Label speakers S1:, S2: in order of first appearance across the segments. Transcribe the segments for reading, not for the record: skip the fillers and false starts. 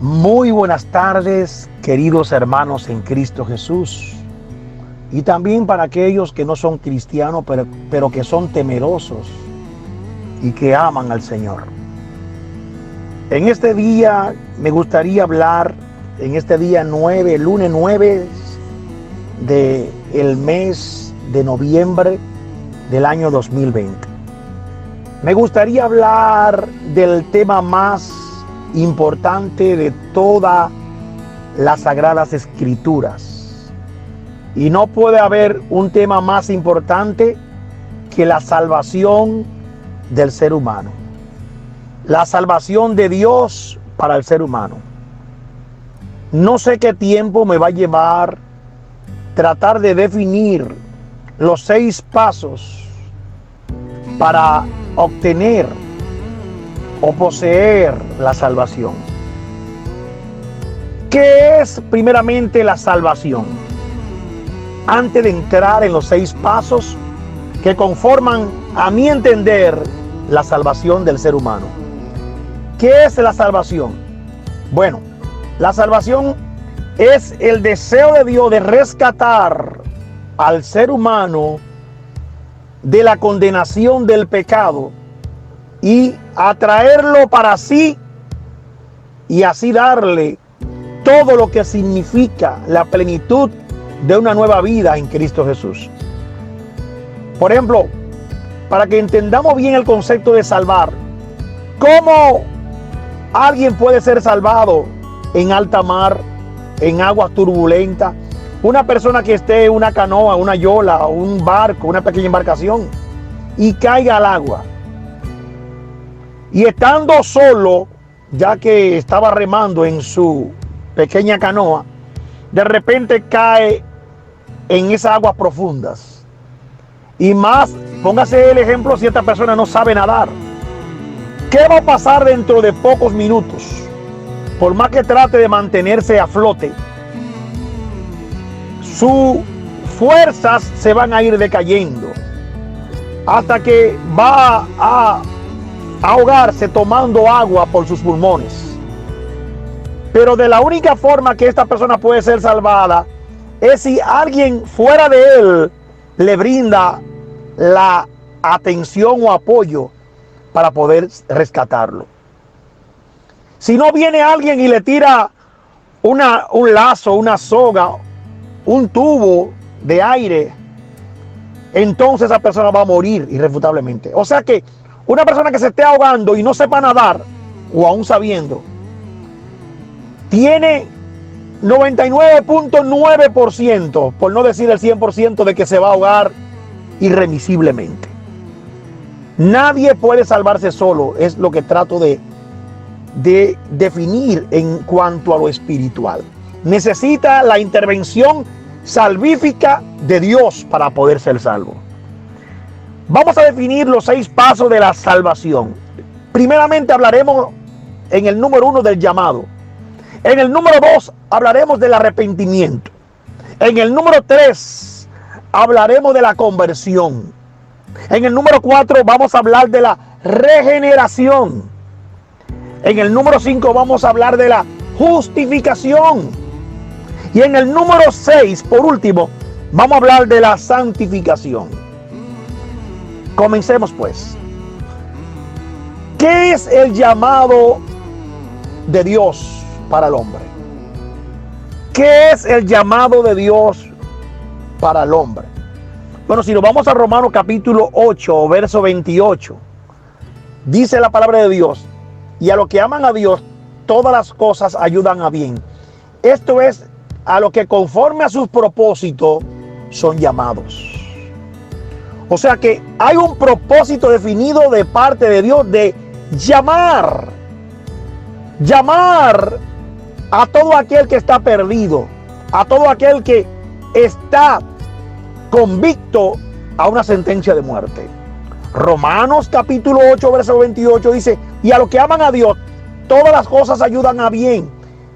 S1: Muy buenas tardes, queridos hermanos en Cristo Jesús. Y también para aquellos que no son cristianos, pero que son temerosos y que aman al Señor. En este día me gustaría hablar, en este día 9, lunes 9 del mes de noviembre del año 2020. Me gustaría hablar del tema más importante de todas las Sagradas Escrituras. Y no puede haber un tema más importante que la salvación del ser humano. La salvación de Dios para el ser humano. No sé qué tiempo me va a llevar tratar de definir los 6 pasos para obtener o poseer la salvación. ¿Qué es primeramente la salvación? Antes de entrar en los 6 pasos que conforman, a mi entender, la salvación del ser humano. ¿Qué es la salvación? Bueno, la salvación es el deseo de Dios de rescatar al ser humano de la condenación del pecado y atraerlo para sí y así darle todo lo que significa la plenitud de una nueva vida en Cristo Jesús. Por ejemplo, para que entendamos bien el concepto de salvar, ¿cómo alguien puede ser salvado en alta mar, en aguas turbulentas? Una persona que esté en una canoa, una yola, un barco, una pequeña embarcación y caiga al agua. Y estando solo, ya que estaba remando en su pequeña canoa, de repente cae en esas aguas profundas. Y más, póngase el ejemplo si esta persona no sabe nadar. ¿Qué va a pasar dentro de pocos minutos? Por más que trate de mantenerse a flote, sus fuerzas se van a ir decayendo hasta que va a ahogarse tomando agua por sus pulmones. Pero de la única forma que esta persona puede ser salvada es si alguien fuera de él le brinda la atención o apoyo para poder rescatarlo. Si no viene alguien y le tira un lazo, una soga, un tubo de aire, entonces esa persona va a morir irrefutablemente. O sea que una persona que se esté ahogando y no sepa nadar, o aún sabiendo, tiene 99.9%, por no decir el 100%, de que se va a ahogar irremisiblemente. Nadie puede salvarse solo, es lo que trato de definir en cuanto a lo espiritual. Necesita la intervención salvífica de Dios para poder ser salvo. Vamos a definir los 6 pasos de la salvación. Primeramente hablaremos en el número 1 del llamado. En el número 2 hablaremos del arrepentimiento. En el número 3 hablaremos de la conversión. En el número 4 vamos a hablar de la regeneración. En el número 5 vamos a hablar de la justificación. Y en el número 6, por último, vamos a hablar de la santificación. Comencemos pues. ¿Qué es el llamado de Dios para el hombre? ¿Qué es el llamado de Dios para el hombre? Bueno, si nos vamos a Romanos capítulo 8, verso 28, dice la palabra de Dios: y a los que aman a Dios, todas las cosas ayudan a bien. Esto es, a los que conforme a sus propósitos son llamados. O sea que hay un propósito definido de parte de Dios de llamar a todo aquel que está perdido, a todo aquel que está convicto a una sentencia de muerte. Romanos capítulo 8, verso 28 dice: y a los que aman a Dios, todas las cosas ayudan a bien.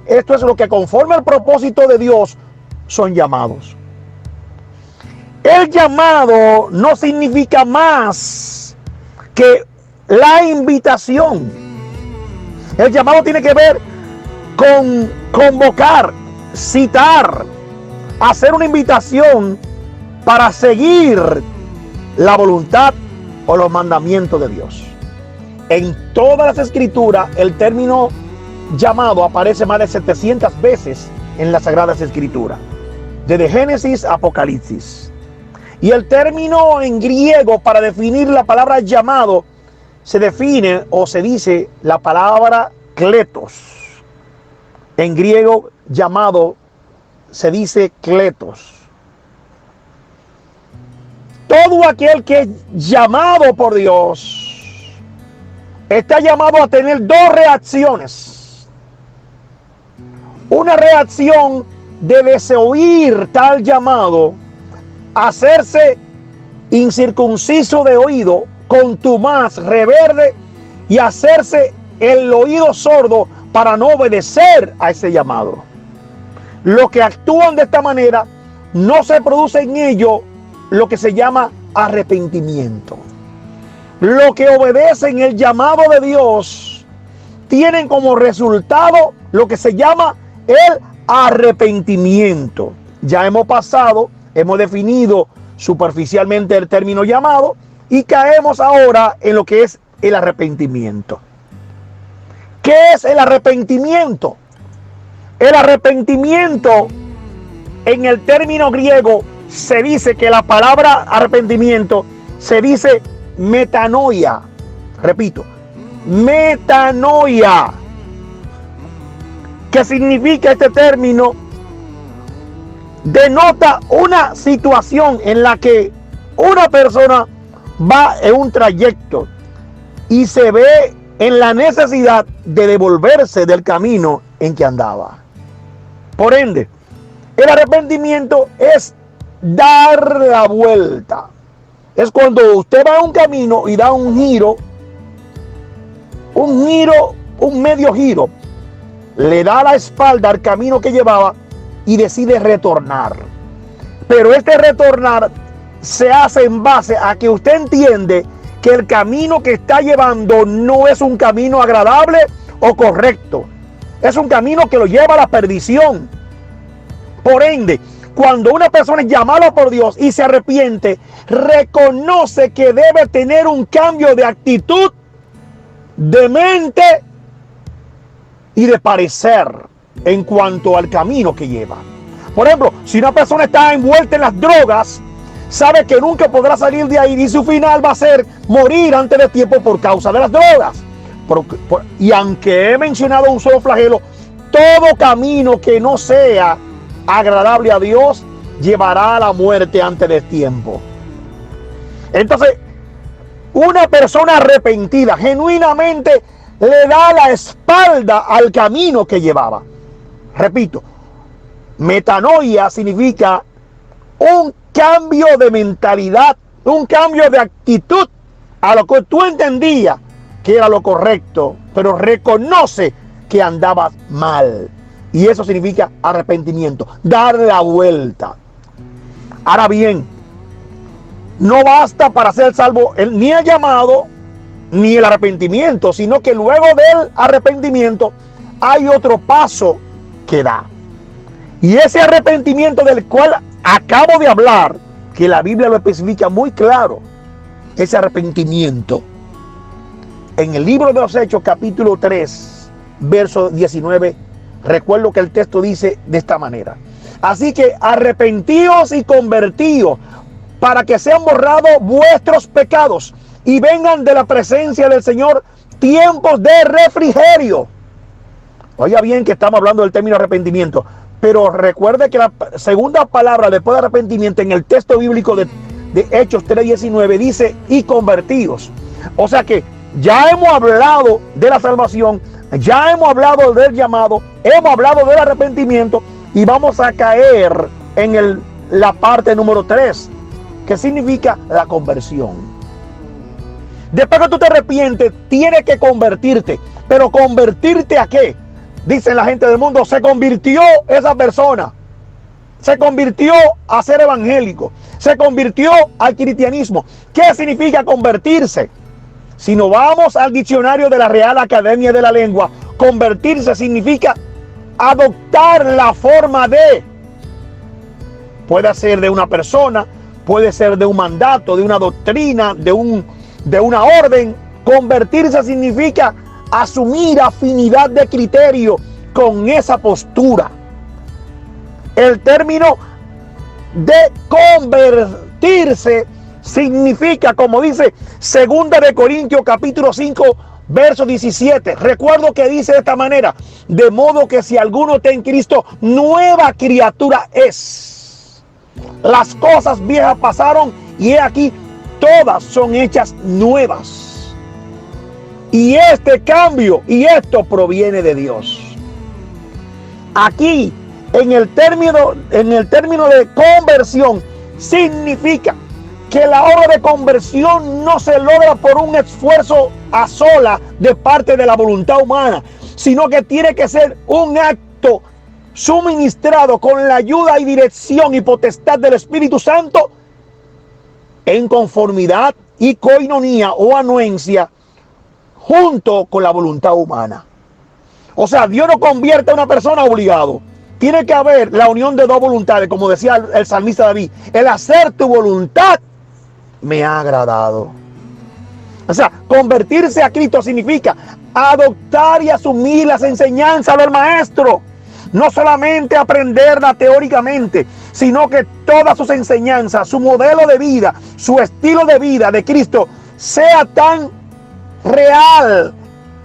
S1: Esto es lo que conforme al propósito de Dios son llamados. El llamado no significa más que la invitación. El llamado tiene que ver convocar, citar, hacer una invitación para seguir la voluntad o los mandamientos de Dios. En todas las escrituras, el término llamado aparece más de 700 veces en las Sagradas Escrituras, desde Génesis a Apocalipsis. Y el término en griego para definir la palabra llamado se define o se dice la palabra kletos. En griego llamado se dice kletos. Todo aquel que es llamado por Dios está llamado a tener dos reacciones. Una reacción de desoír tal llamado, hacerse incircunciso de oído, contumaz, reverde y hacerse el oído sordo para no obedecer a ese llamado. Los que actúan de esta manera, no se produce en ellos lo que se llama arrepentimiento. Los que obedecen el llamado de Dios tienen como resultado lo que se llama el arrepentimiento. Ya hemos definido superficialmente el término llamado y caemos ahora en lo que es el arrepentimiento. ¿Qué es el arrepentimiento? El arrepentimiento, en el término griego, se dice que la palabra arrepentimiento se dice metanoia. Repito, metanoia. ¿Qué significa este término? Denota una situación en la que una persona va en un trayecto y se ve en la necesidad de devolverse del camino en que andaba. Por ende, el arrepentimiento es dar la vuelta. Es cuando usted va a un camino y da un medio giro, le da la espalda al camino que llevaba y decide retornar. Pero este retornar se hace en base a que usted entiende que el camino que está llevando no es un camino agradable o correcto. Es un camino que lo lleva a la perdición. Por ende, cuando una persona es llamada por Dios y se arrepiente, reconoce que debe tener un cambio de actitud, de mente y de parecer en cuanto al camino que lleva. Por ejemplo, si una persona está envuelta en las drogas, sabe que nunca podrá salir de ahí y su final va a ser morir antes de tiempo por causa de las drogas. Y aunque he mencionado un solo flagelo, todo camino que no sea agradable a Dios llevará a la muerte antes de tiempo. Entonces, una persona arrepentida genuinamente le da la espalda al camino que llevaba. Repito, metanoia significa un cambio de mentalidad, un cambio de actitud a lo que tú entendías que era lo correcto, pero reconoce que andabas mal. Y eso significa arrepentimiento, dar la vuelta. Ahora bien, no basta para ser salvo ni el llamado ni el arrepentimiento, sino que luego del arrepentimiento hay otro paso que da. Y ese arrepentimiento del cual acabo de hablar, que la Biblia lo especifica muy claro, ese arrepentimiento, en el libro de los Hechos, capítulo 3, verso 19, recuerdo que el texto dice de esta manera: así que arrepentíos y convertíos para que sean borrados vuestros pecados y vengan de la presencia del Señor tiempos de refrigerio. Oiga bien que estamos hablando del término arrepentimiento, pero recuerde que la segunda palabra después de arrepentimiento en el texto bíblico de Hechos 3:19 dice y convertidos. O sea que ya hemos hablado de la salvación, ya hemos hablado del llamado, hemos hablado del arrepentimiento y vamos a caer en la parte número 3, que significa la conversión. Después que tú te arrepientes, tienes que convertirte. Pero ¿convertirte a qué? Dicen la gente del mundo, se convirtió esa persona. Se convirtió a ser evangélico. Se convirtió al cristianismo. ¿Qué significa convertirse? Si nos vamos al diccionario de la Real Academia de la Lengua, convertirse significa adoptar la forma de. Puede ser de una persona, puede ser de un mandato, de una doctrina, de una orden. Convertirse significa asumir afinidad de criterio con esa postura. El término de convertirse significa, como dice 2 de Corintios capítulo 5, verso 17. Recuerdo que dice de esta manera: de modo que si alguno está en Cristo, nueva criatura es. Las cosas viejas pasaron y he aquí, todas son hechas nuevas. Y este cambio y esto proviene de Dios. Aquí, en el término de conversión, significa que la obra de conversión no se logra por un esfuerzo a sola de parte de la voluntad humana, sino que tiene que ser un acto suministrado con la ayuda y dirección y potestad del Espíritu Santo, en conformidad y coinonía o anuencia junto con la voluntad humana. O sea, Dios no convierte a una persona obligado. Tiene que haber la unión de dos voluntades, como decía el salmista David: el hacer tu voluntad me ha agradado. O sea, convertirse a Cristo significa adoptar y asumir las enseñanzas del Maestro. No solamente aprenderla teóricamente, sino que todas sus enseñanzas, su modelo de vida, su estilo de vida de Cristo sea tan real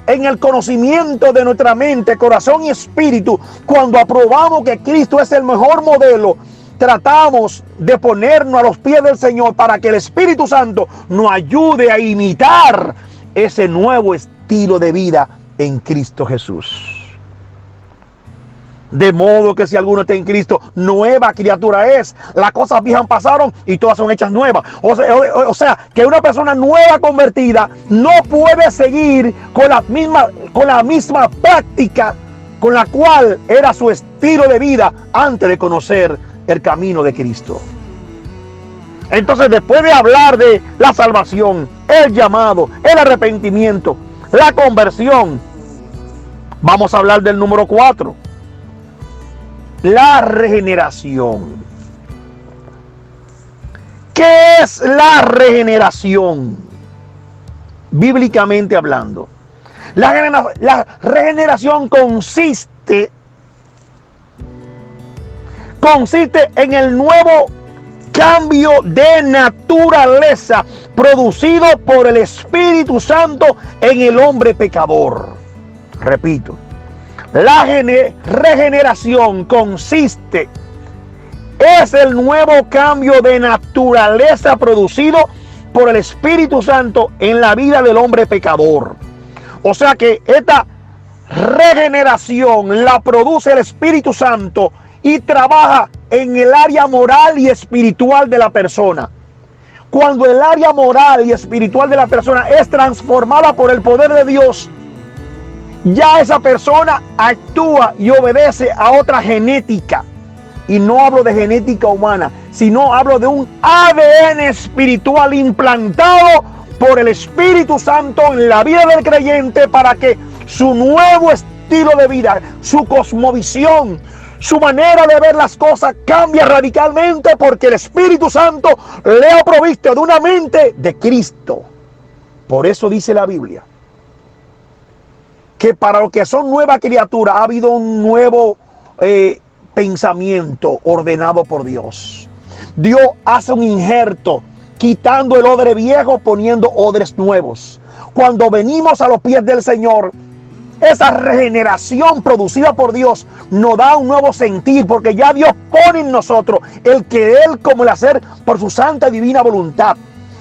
S1: en el conocimiento de nuestra mente, corazón y espíritu. Cuando aprobamos que Cristo es el mejor modelo, tratamos de ponernos a los pies del Señor para que el Espíritu Santo nos ayude a imitar ese nuevo estilo de vida en Cristo Jesús. De modo que si alguno está en Cristo, nueva criatura es. Las cosas viejas pasaron y todas son hechas nuevas. O sea, que una persona nueva convertida no puede seguir con la misma práctica con la cual era su estilo de vida antes de conocer el camino de Cristo. Entonces, después de hablar de la salvación, el llamado, el arrepentimiento, la conversión, vamos a hablar del número 4. La regeneración. ¿Qué es la regeneración? Bíblicamente hablando, la regeneración consiste en el nuevo cambio de naturaleza producido por el Espíritu Santo en el hombre pecador. Repito, la regeneración consiste, es el nuevo cambio de naturaleza producido por el Espíritu Santo en la vida del hombre pecador. O sea que esta regeneración la produce el Espíritu Santo y trabaja en el área moral y espiritual de la persona. Cuando el área moral y espiritual de la persona es transformada por el poder de Dios, ya esa persona actúa y obedece a otra genética. Y no hablo de genética humana, sino hablo de un ADN espiritual implantado por el Espíritu Santo en la vida del creyente para que su nuevo estilo de vida, su cosmovisión, su manera de ver las cosas cambie radicalmente, porque el Espíritu Santo le ha provisto de una mente de Cristo. Por eso dice la Biblia que para los que son nueva criatura ha habido un nuevo pensamiento ordenado por Dios. Dios hace un injerto, quitando el odre viejo, poniendo odres nuevos. Cuando venimos a los pies del Señor, esa regeneración producida por Dios nos da un nuevo sentir, porque ya Dios pone en nosotros el querer como el hacer por su santa y divina voluntad.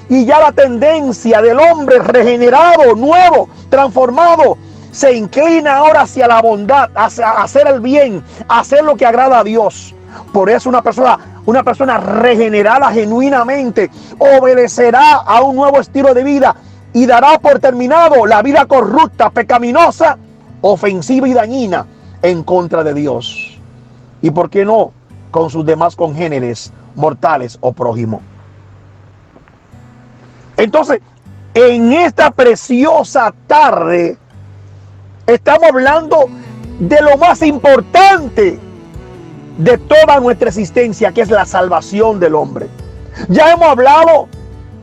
S1: Y ya la tendencia del hombre regenerado, nuevo, transformado, se inclina ahora hacia la bondad, hacia hacer el bien, hacer lo que agrada a Dios. Por eso una persona regenerada genuinamente obedecerá a un nuevo estilo de vida y dará por terminado la vida corrupta, pecaminosa, ofensiva y dañina en contra de Dios. Y por qué no con sus demás congéneres mortales o prójimos. Entonces, en esta preciosa tarde estamos hablando de lo más importante de toda nuestra existencia, que es la salvación del hombre. Ya hemos hablado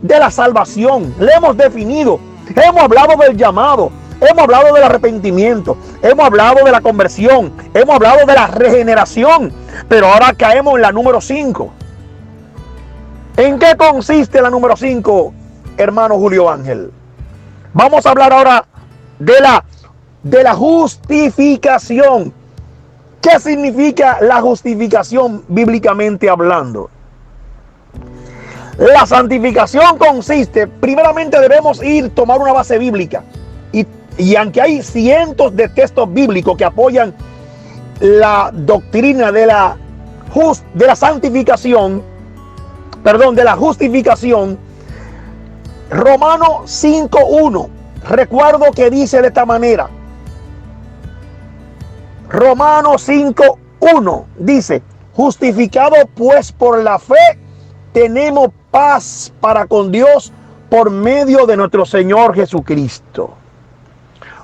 S1: de la salvación, le hemos definido, hemos hablado del llamado, hemos hablado del arrepentimiento, hemos hablado de la conversión, hemos hablado de la regeneración, pero ahora caemos en la número 5. ¿En qué consiste la número 5, hermano Julio Ángel? Vamos a hablar ahora de la justificación. ¿Qué significa la justificación bíblicamente hablando? La santificación consiste, primeramente debemos tomar una base bíblica. Y aunque hay cientos de textos bíblicos que apoyan la doctrina de la santificación, de la justificación, Romanos 5:1, recuerdo que dice de esta manera. Romanos 5:1 dice: justificado pues por la fe, tenemos paz para con Dios por medio de nuestro Señor Jesucristo.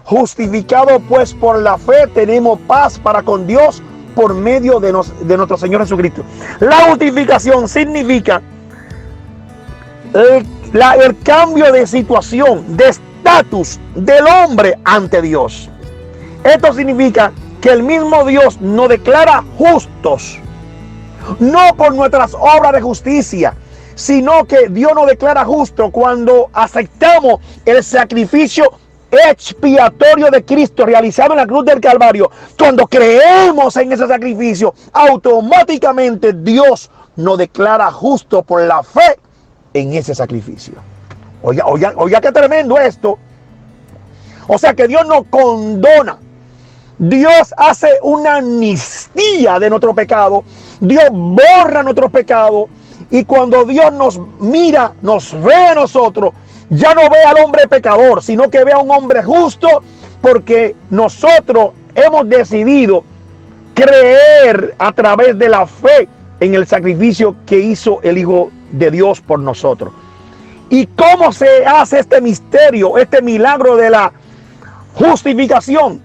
S1: Justificado pues por la fe, tenemos paz para con Dios por medio de nuestro Señor Jesucristo. La justificación significa el cambio de situación, de estatus del hombre ante Dios. Esto significa que el mismo Dios nos declara justos, no por nuestras obras de justicia, sino que Dios nos declara justos cuando aceptamos el sacrificio expiatorio de Cristo realizado en la cruz del Calvario. Cuando creemos en ese sacrificio, automáticamente Dios nos declara justos por la fe en ese sacrificio. Oiga qué tremendo esto. O sea que Dios nos condona. Dios hace una amnistía de nuestro pecado. Dios borra nuestros pecados. Y cuando Dios nos mira, nos ve a nosotros, ya no ve al hombre pecador, sino que ve a un hombre justo, porque nosotros hemos decidido creer a través de la fe en el sacrificio que hizo el Hijo de Dios por nosotros. ¿Y cómo se hace este misterio, este milagro de la justificación?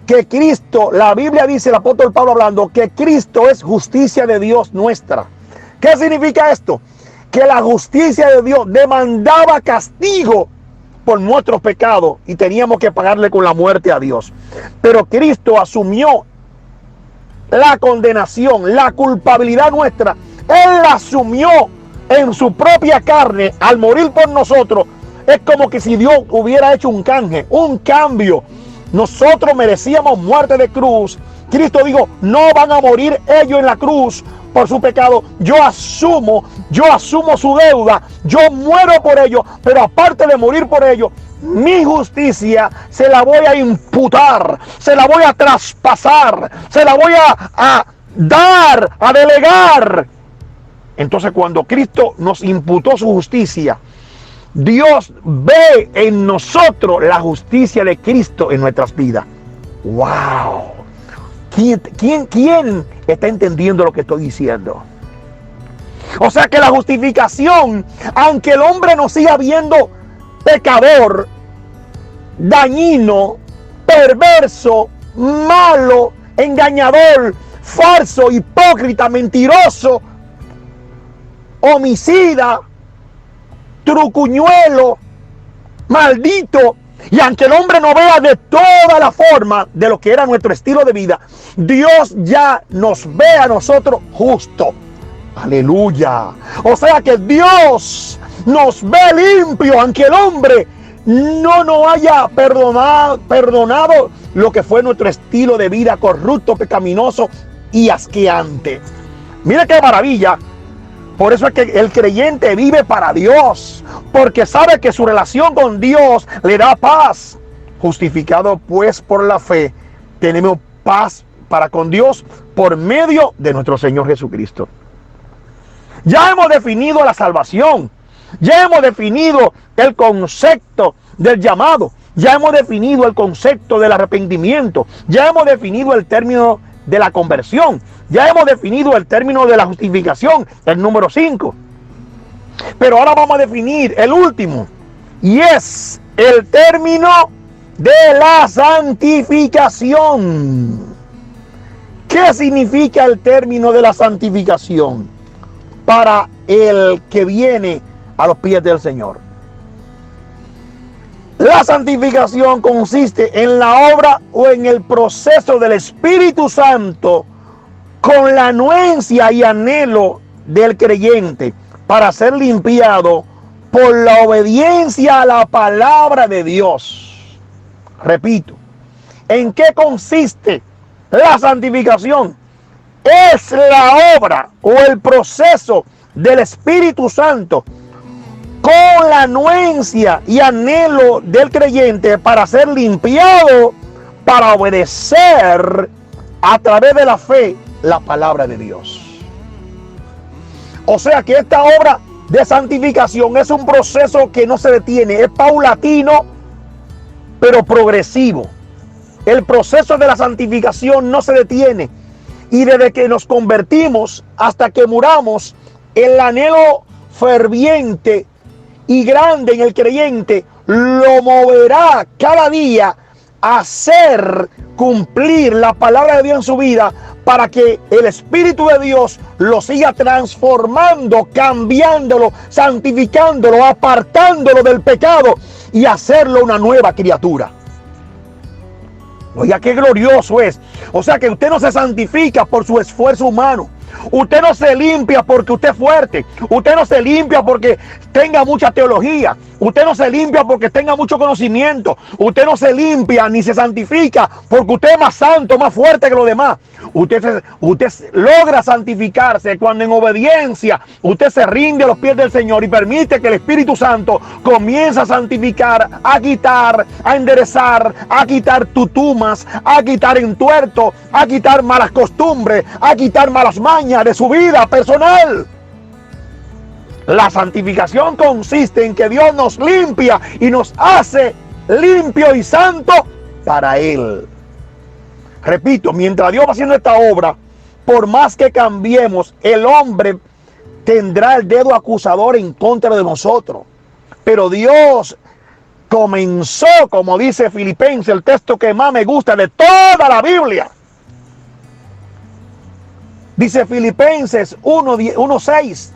S1: Que Cristo, la Biblia dice, el apóstol Pablo hablando, que Cristo es justicia de Dios nuestra. ¿Qué significa esto? Que la justicia de Dios demandaba castigo por nuestros pecados y teníamos que pagarle con la muerte a Dios. Pero Cristo asumió la condenación, la culpabilidad nuestra. Él la asumió en su propia carne al morir por nosotros. Es como que si Dios hubiera hecho un canje, un cambio. Nosotros merecíamos muerte de cruz. Cristo dijo, no van a morir ellos en la cruz por su pecado. Yo asumo su deuda. Yo muero por ellos. Pero aparte de morir por ellos, mi justicia se la voy a imputar. Se la voy a traspasar. Se la voy a dar, a delegar. Entonces cuando Cristo nos imputó su justicia, Dios ve en nosotros la justicia de Cristo en nuestras vidas. ¡Wow! ¿Quién está entendiendo lo que estoy diciendo? O sea que la justificación, aunque el hombre nos siga viendo pecador, dañino, perverso, malo, engañador, falso, hipócrita, mentiroso, homicida, trucuñuelo, maldito, y aunque el hombre no vea de toda la forma de lo que era nuestro estilo de vida, Dios ya nos ve a nosotros justos. Aleluya. O sea que Dios nos ve limpio, aunque el hombre no nos haya perdonado lo que fue nuestro estilo de vida corrupto, pecaminoso y asqueante. Mira qué maravilla. Por eso es que el creyente vive para Dios, porque sabe que su relación con Dios le da paz. Justificado pues por la fe, tenemos paz para con Dios por medio de nuestro Señor Jesucristo. Ya hemos definido la salvación, ya hemos definido el concepto del llamado, ya hemos definido el concepto del arrepentimiento, ya hemos definido el término de la conversión, ya hemos definido el término de la justificación, el número 5. Pero ahora vamos a definir el último, y es el término de la santificación. ¿Qué significa el término de la santificación para el que viene a los pies del Señor? La santificación consiste en la obra o en el proceso del Espíritu Santo con la anuencia y anhelo del creyente para ser limpiado por la obediencia a la palabra de Dios. Repito, ¿en qué consiste la santificación? Es la obra o el proceso del Espíritu Santo con la anuencia y anhelo del creyente para ser limpiado, para obedecer a través de la fe la palabra de Dios. O sea que esta obra de santificación es un proceso que no se detiene, es paulatino, pero progresivo. El proceso de la santificación no se detiene, y desde que nos convertimos hasta que muramos, el anhelo ferviente y grande en el creyente lo moverá cada día a hacer cumplir la palabra de Dios en su vida, para que el Espíritu de Dios lo siga transformando, cambiándolo, santificándolo, apartándolo del pecado y hacerlo una nueva criatura. Oiga, qué glorioso es. O sea que usted no se santifica por su esfuerzo humano. Usted no se limpia porque usted es fuerte. Usted no se limpia porque tenga mucha teología. Usted no se limpia porque tenga mucho conocimiento. Usted no se limpia ni se santifica porque usted es más santo, más fuerte que los demás. Usted logra santificarse cuando en obediencia usted se rinde a los pies del Señor y permite que el Espíritu Santo comience a santificar, a quitar, a enderezar, a quitar tutumas, a quitar entuertos, a quitar malas costumbres, a quitar malas mañas de su vida personal. La santificación consiste en que Dios nos limpia y nos hace limpio y santo para Él. Repito, mientras Dios va haciendo esta obra, por más que cambiemos, el hombre tendrá el dedo acusador en contra de nosotros. Pero Dios comenzó, como dice Filipenses, el texto que más me gusta de toda la Biblia. Dice Filipenses 1:6.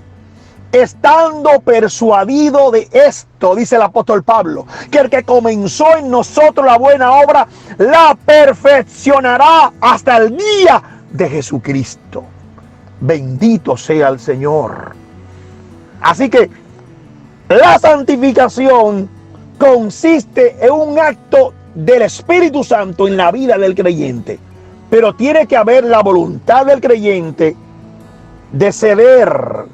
S1: Estando persuadido de esto, dice el apóstol Pablo, que el que comenzó en nosotros la buena obra, la perfeccionará hasta el día de Jesucristo. Bendito sea el Señor. Así que la santificación consiste en un acto del Espíritu Santo en la vida del creyente. Pero tiene que haber la voluntad del creyente de ceder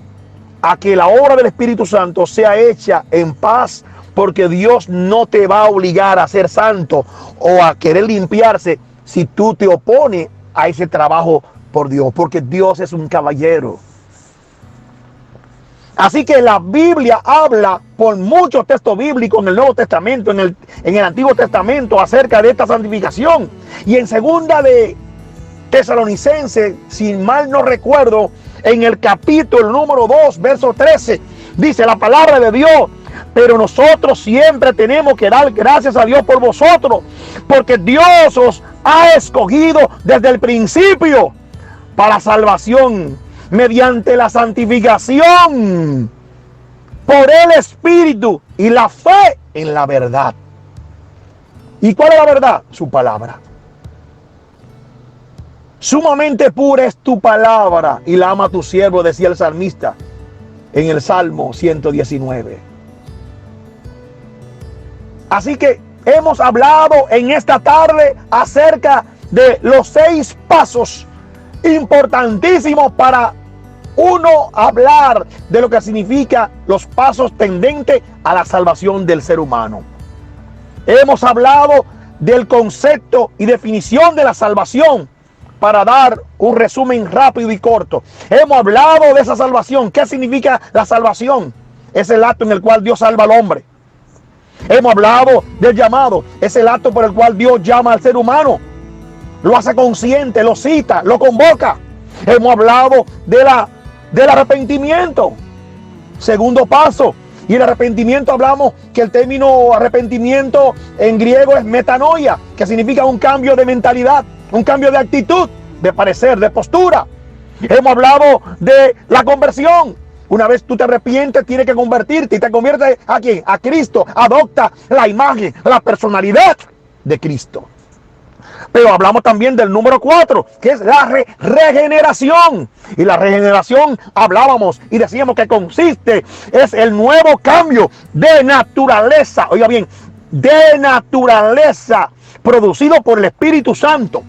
S1: a que la obra del Espíritu Santo sea hecha en paz, porque Dios no te va a obligar a ser santo o a querer limpiarse si tú te opones a ese trabajo por Dios, porque Dios es un caballero. Así que la Biblia habla por muchos textos bíblicos en el Nuevo Testamento, en el Antiguo Testamento, acerca de esta santificación. Y en segunda de Tesalonicenses, si mal no recuerdo, en el capítulo número 2, verso 13, dice la palabra de Dios: pero nosotros siempre tenemos que dar gracias a Dios por vosotros, porque Dios os ha escogido desde el principio para salvación, mediante la santificación por el Espíritu y la fe en la verdad. ¿Y cuál es la verdad? Su palabra. Sumamente pura es tu palabra y la ama tu siervo, decía el salmista en el Salmo 119. Así que hemos hablado en esta tarde acerca de los 6 pasos importantísimos para uno hablar de lo que significa los pasos tendentes a la salvación del ser humano. Hemos hablado del concepto y definición de la salvación, para dar un resumen rápido y corto. Hemos hablado de esa salvación. ¿Qué significa la salvación? Es el acto en el cual Dios salva al hombre. Hemos hablado del llamado. Es el acto por el cual Dios llama al ser humano. Lo hace consciente, lo cita, lo convoca. Hemos hablado del arrepentimiento. Segundo paso. Y el arrepentimiento, hablamos que el término arrepentimiento en griego es metanoia, que significa un cambio de mentalidad, un cambio de actitud. de parecer, de postura. Hemos hablado de la conversión. Una vez tú te arrepientes, tienes que convertirte y te conviertes ¿a quién? A Cristo. Adopta la imagen, la personalidad de Cristo. Pero hablamos también del número 4, que es la regeneración. Y la regeneración hablábamos y decíamos que consiste, es el nuevo cambio de naturaleza. Oiga bien, de naturaleza producido por el Espíritu Santo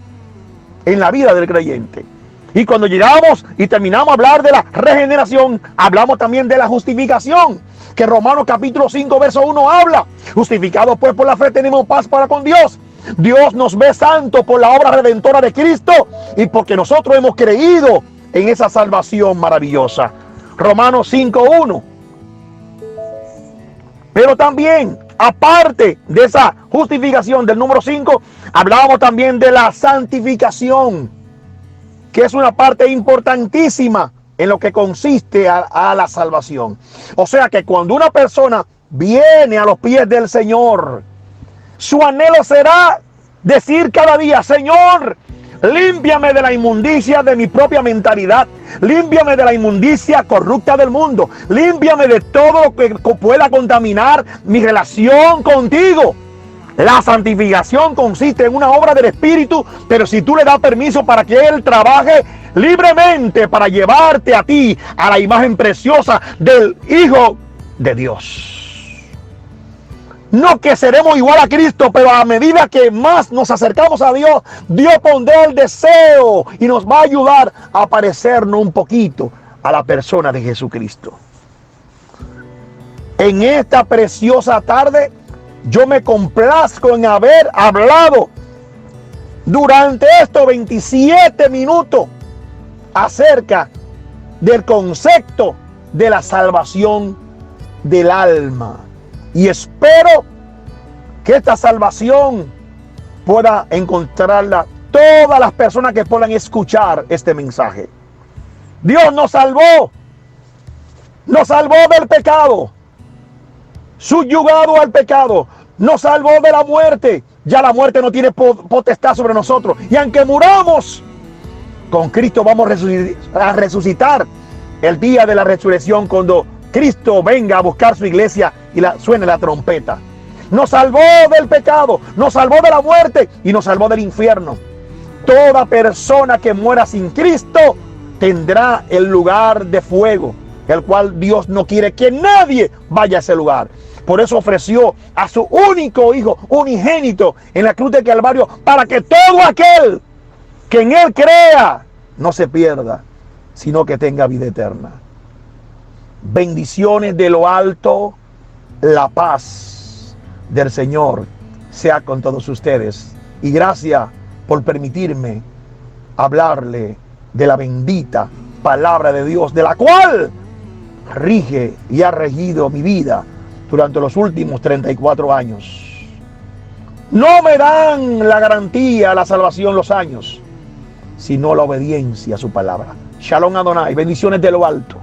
S1: en la vida del creyente. Y cuando llegamos y terminamos a hablar de la regeneración, hablamos también de la justificación, que Romanos capítulo 5, verso 1 habla. Justificados pues por la fe tenemos paz para con Dios. Dios nos ve santos por la obra redentora de Cristo y porque nosotros hemos creído en esa salvación maravillosa. Romanos 5:1. Pero también, aparte de esa justificación del número 5, hablábamos también de la santificación, que es una parte importantísima en lo que consiste a la salvación. O sea que cuando una persona viene a los pies del Señor, su anhelo será decir cada día: Señor, límpiame de la inmundicia de mi propia mentalidad, límpiame de la inmundicia corrupta del mundo, límpiame de todo lo que pueda contaminar mi relación contigo. La santificación consiste en una obra del Espíritu, pero si tú le das permiso para que Él trabaje libremente para llevarte a ti a la imagen preciosa del Hijo de Dios. No que seremos igual a Cristo, pero a medida que más nos acercamos a Dios, Dios pondrá el deseo y nos va a ayudar a parecernos un poquito a la persona de Jesucristo. En esta preciosa tarde, yo me complazco en haber hablado durante estos 27 minutos acerca del concepto de la salvación del alma. Y espero que esta salvación pueda encontrarla todas las personas que puedan escuchar este mensaje. Dios nos salvó del pecado, subyugado al pecado, nos salvó de la muerte. Ya la muerte no tiene potestad sobre nosotros. Y aunque muramos, con Cristo vamos a resucitar el día de la resurrección, cuando Cristo venga a buscar su iglesia y suene la trompeta. Nos salvó del pecado, nos salvó de la muerte y nos salvó del infierno. Toda persona que muera sin Cristo tendrá el lugar de fuego, el cual Dios no quiere que nadie vaya a ese lugar. Por eso ofreció a su único Hijo unigénito en la cruz del Calvario, para que todo aquel que en Él crea no se pierda, sino que tenga vida eterna. Bendiciones de lo alto, la paz del Señor sea con todos ustedes. Y gracias por permitirme hablarle de la bendita palabra de Dios, de la cual rige y ha regido mi vida durante los últimos 34 años. No me dan la garantía, la salvación, los años, sino la obediencia a su palabra. Shalom Adonai, bendiciones de lo alto.